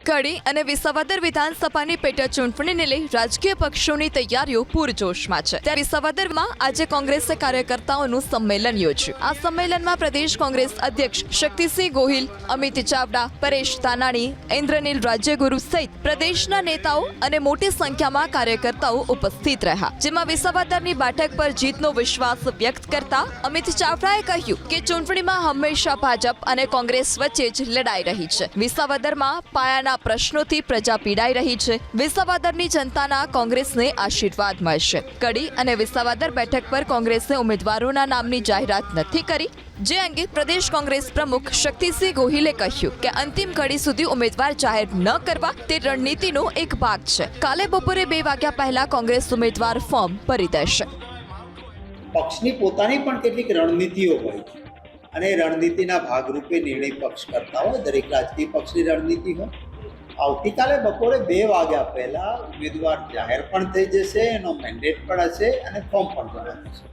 કડી અને વિસાવદર વિધાનસભાની પેટા ચૂંટણીને લઈ રાજકીય પક્ષોની તૈયારીઓ પૂરજોશમાં છે। ત્યારે વિસાવદરમાં આજે કોંગ્રેસે કાર્યકર્તાઓનું સંમેલન યોજ્યું। આ સંમેલનમાં પ્રદેશ કોંગ્રેસ અધ્યક્ષ શક્તિસિંહ ગોહિલ, અમિત ચાવડા, પરેશ ધાનાણી, ઇન્દ્રનીલ રાજ્યગુરુ સહિત પ્રદેશના નેતાઓ અને મોટી સંખ્યામાં કાર્યકર્તાઓ ઉપસ્થિત રહ્યા, જેમાં વિસાવદરની બેઠક પર જીતનો વિશ્વાસ વ્યક્ત કરતા અમિત ચાવડાએ કહ્યું કે ચૂંટણીમાં હંમેશા ભાજપ અને કોંગ્રેસ વચ્ચે જ લડાઈ રહી છે। વિસાવદરમાં પાયાના પ્રશ્નોથી પ્રજા પીડાઈ રહી છે। વિસાવદરની જનતાના કોંગ્રેસને આશીર્વાદ મળશે। કડી અને વિસાવદર બેઠક પર કોંગ્રેસે ઉમેદવારોના નામની જાહેરાત નથી કરી, જે અંગે પ્રદેશ કોંગ્રેસ પ્રમુખ શક્તિસિંહ ગોહિલે કહ્યું કે અંતિમ ઘડી સુધી ઉમેદવાર જાહેર ન કરવા તે રણનીતિનો એક ભાગ છે। કાલે બપોરે 2 વાગ્યા પહેલા કોંગ્રેસ ઉમેદવાર ફોર્મ ભરી દેશે। પક્ષની પોતાની પણ કેટલીક રણનીતિઓ હોય છે અને રણનીતિના ભાગરૂપે નિર્ણય પક્ષ કરતા હોય, દરેક રાજકીય પક્ષની રણનીતિ હોય। આવતીકાલે બપોરે 2 વાગ્યા પહેલા ઉમેદવાર જાહેર પણ થઈ જશે, એનો મેન્ડેટ પણ હશે અને ફોર્મ પણ ભરાઈ જશે।